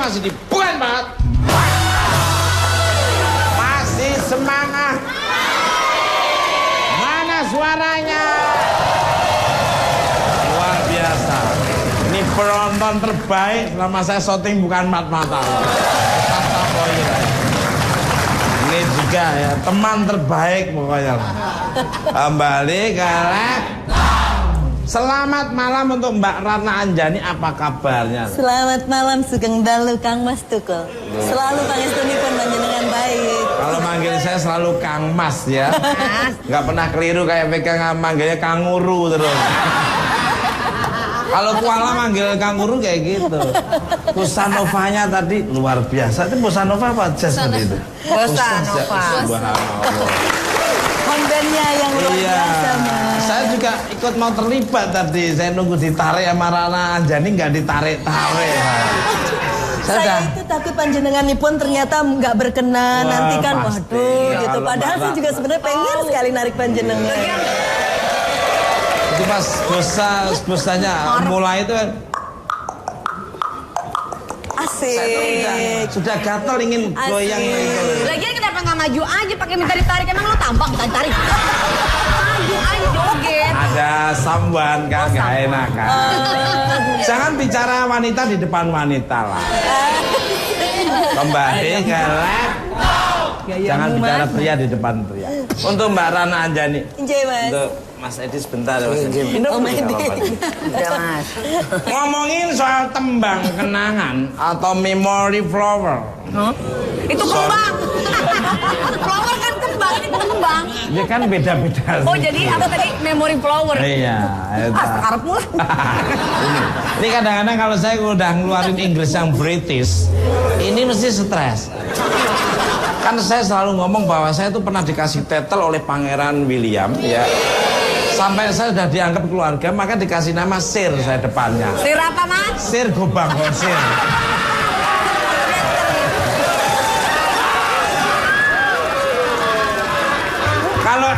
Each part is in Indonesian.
masih dibukan banget. Masih semangat. Mana suaranya? Luar biasa. Ini penonton terbaik selama saya syuting bukan mata-mata. Ini juga ya teman terbaik pokoknya. Kembali ke Selamat malam untuk Mbak Ratna Anjani, apa kabarnya? Selamat malam Sugeng Dalu Kang Mas Tukul. Selalu pangestunipun panjenengan baik. Kalau manggil saya selalu Kang Mas ya. Nggak pernah keliru kayak pegang manggilnya Kanguru terus. Kalau Kuala manggil Kanguru kayak gitu. Bosanovanya tadi luar biasa. Itu Bosanova apa jazz tadi itu? Bosanova. Kontennya yang luar biasa, Mas. Saya juga ikut mau terlibat tadi. Saya nunggu ditarik sama Ratna Anjani, nggak ditarik-tarik. Saya itu tapi panjenenganipun ternyata nggak berkenan. Nanti kan pasti. waduh Ya, gitu. Padahal saya juga sebenarnya pengen sekali narik panjenengan. Itu pas bosanya mulai itu kan. Asik. Sudah gatel ingin goyang itu. Lagian kenapa nggak maju aja pakai minta ditarik? Emang lo tampang minta ditarik? Maju aja joget. Ada samban kan, gak enak kan. Jangan bicara wanita di depan wanita lah. Kembali ke jangan bicara pria di depan pria. Untuk Mbak Ratna Anjani. Enjoy, Mas. Untuk Mas Edi sebentar ya, Mas Edi. Oh, Mas Edi. Udah Mas. Ngomongin soal tembang kenangan atau memory flower. Itu kembang. Flower kan kembang, ini bukan kembang. Dia kan beda-beda. Oh jadi apa tadi memory flower? Iya. Sekarang pula. Ini kadang-kadang kalau saya udah ngeluarin Inggris yang British, ini mesti stres. Kan saya selalu ngomong bahwa saya tuh pernah dikasih titel oleh Pangeran William, ya. Sampai saya sudah dianggap keluarga, maka dikasih nama Sir saya depannya. Sir apa, Mas? Sir Gobang Sir. Kalau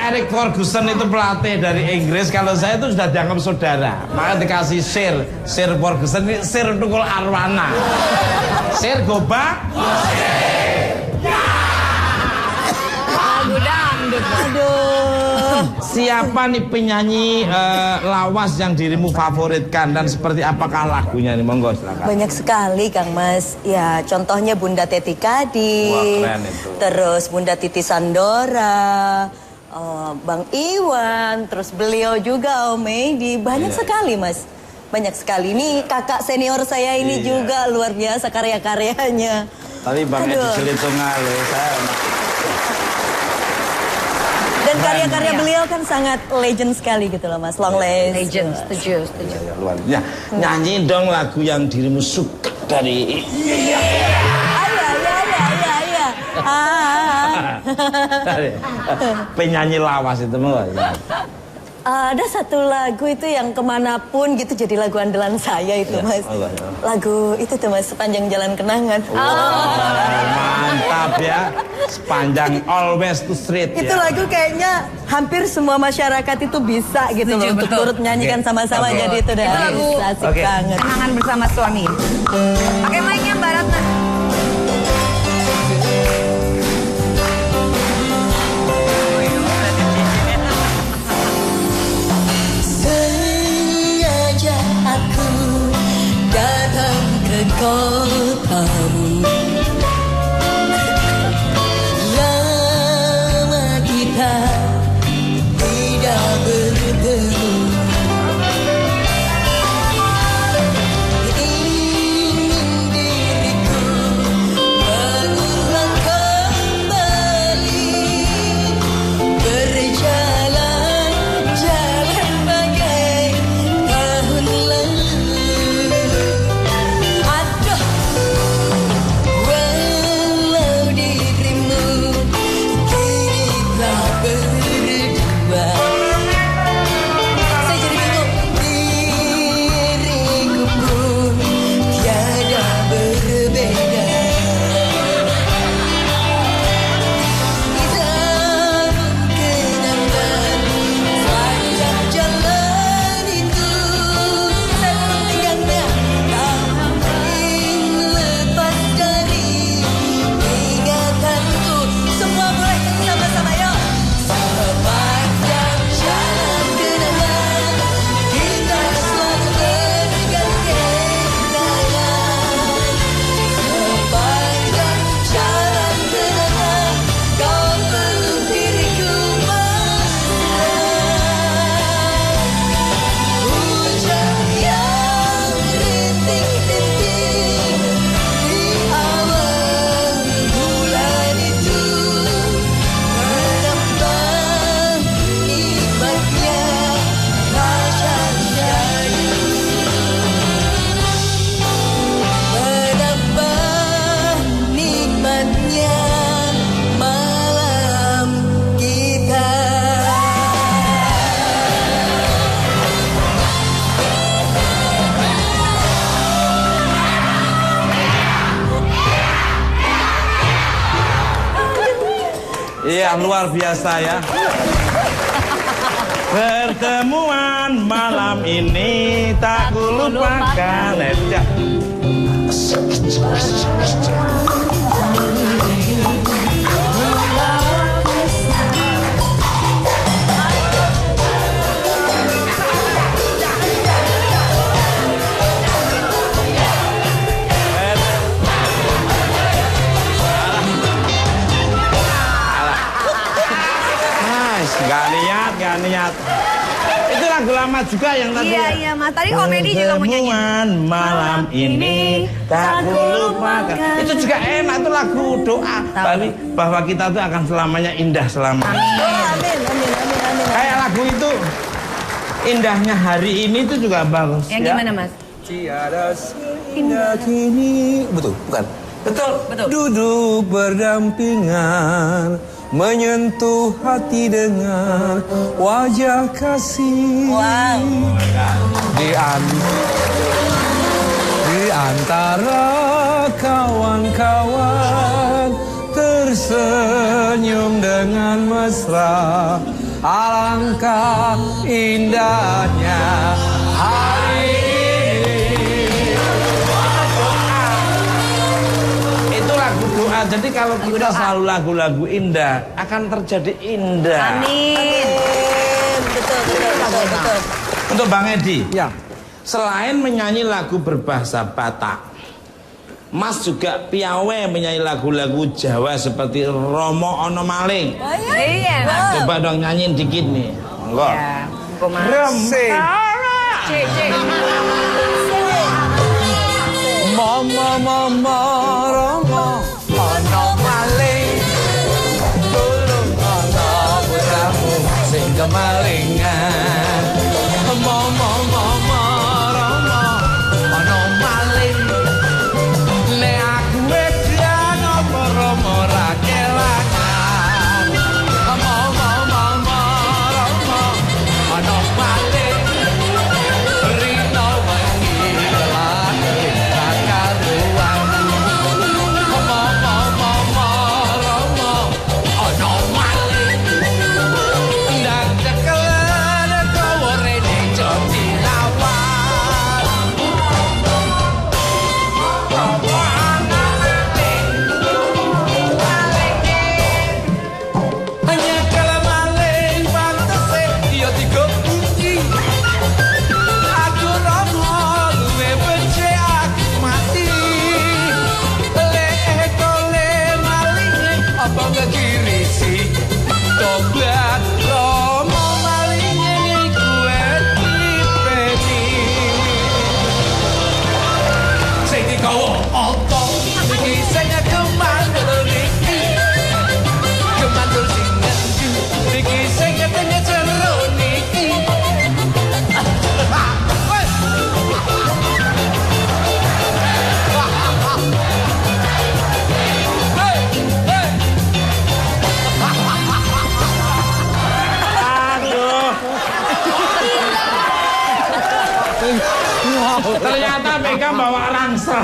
Eric Ferguson itu pelatih dari Inggris, kalau saya itu sudah dianggap saudara, maka dikasih Sir Ferguson, ini Sir Tukul Arwana. Sir Gobang. Lagu dangdut. Aduh. Siapa nih penyanyi lawas yang dirimu favoritkan dan seperti apakah lagunya nih? Monggo silakan. Banyak sekali Kang Mas. Ya contohnya Bunda Teti Kadi. Wah, keren itu. Terus Bunda Titi Sandora. Bang Iwan. Terus beliau juga Om Edi. Banyak sekali Mas. Banyak sekali. Ini kakak senior saya ini juga luar biasa karya-karyanya. Tapi Bang Edi Selitunga loh, saya. Dan karya-karya beliau kan sangat legend sekali gitu loh Mas. Long last. Legend, setuju. Ya, luar biasa. Nyanyi dong lagu yang dirimu suka dari. Iya. Penyanyi lawas itu mau. Ada satu lagu itu yang kemanapun gitu jadi lagu andalan saya itu Mas. Lagu itu tuh Mas, Sepanjang Jalan Kenangan. Mantap ya. Sepanjang Always to Street Itu ya. lagu kayaknya hampir semua masyarakat itu bisa gitu loh untuk turut menyanyikan sama-sama. Jadi itu udah lagu asik banget. Kenangan bersama suami. Pakai mic-nya Mbak Ratna. Sengaja aku datang ke kotamu. Lama kita tidak bertemu. Ingin diriku mengulang kembali berjalan-jalan bagai tahun lalu. Aduh, Ya luar biasa ya. Pertemuan malam ini tak kulupakan. Gak niat. Itu lagu lama juga yang tadi. Iya Mas, tadi komedi juga mau nyanyi. Pertemuan malam ini tak kulupakan. Itu juga enak, itu lagu doa bahwa kita tuh akan selamanya indah selamanya. Amin. Kayak lagu itu indahnya hari ini itu juga bagus. Yang gimana Mas? Tiada seindah kini. Betul, bukan? Betul. Duduk berdampingan, menyentuh hati dengan wajah kasih. Wow. Di antara kawan-kawan tersenyum dengan mesra. Alangkah indahnya hari ini. Itu lagu doa. Jadi kalau kita selalu lagu-lagu indah, akan terjadi indah. Amin. Betul. Untuk Bang Edi, Ya. selain menyanyi lagu berbahasa Batak, Mas juga piawe menyanyi lagu-lagu Jawa seperti Romo Ono Maling. Oh, Iya. Nah, coba dong nyanyiin dikit nih. Monggo. Ya, Mas. Rempara. Mama Romo ono maling, tulung ono putramu sing kemalingan. Mama Romo ono maling, nek aku edan apa Romo ra kelangan. Mama Romo ono maling, rino wengi lagi kakaruan. Mama Romo ono maling, ndak cekel kowe rene joti lawan. Hanya kalau maling pantese dia tiga kunci. Aku Romo luwe benci aku mati. Le maling apa ngekirisi. Tobat Romo maling iku dipeni. Sing digawa apa iki sing kemandul iki. Kemandul sing ngendi iki sing ketene jero niki. Aduh. Ternyata Mega bawa rangsel.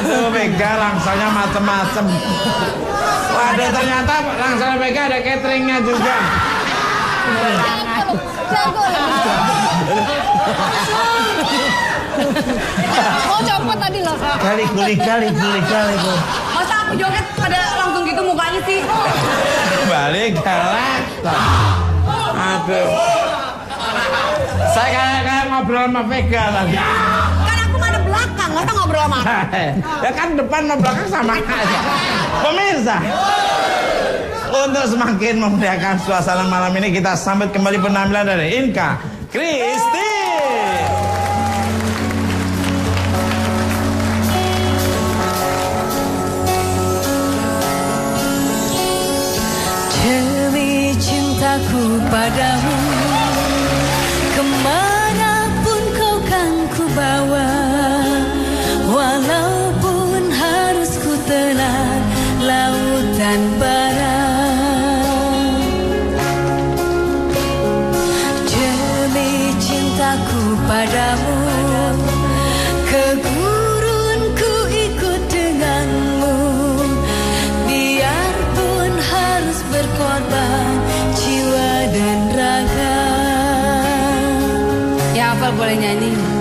Aduh, Mega rangselnya macem-macem. Waduh, ternyata rangsel Mega ada cateringnya juga. Oh copot tadi loh. Kali. Masa aku joget pada langsung gitu mukanya sih? Balik galak. Aduh. Saya kayak ngobrol sama Vega tadi. Kan aku mana belakang, masa ngobrol sama aku? Ya kan depan sama belakang sama aja. Pemirsa, untuk semakin memeriahkan suasana malam ini, kita sambut kembali penampilan dari Inka Kristi. Demi cintaku padamu, kemanapun kau kan ku bawa, walaupun harus ku telan lautan bara. Demi cintaku padamu, ke gurun ku ikut denganmu. berkorban jiwa dan raga. Ya hafal boleh nyanyi.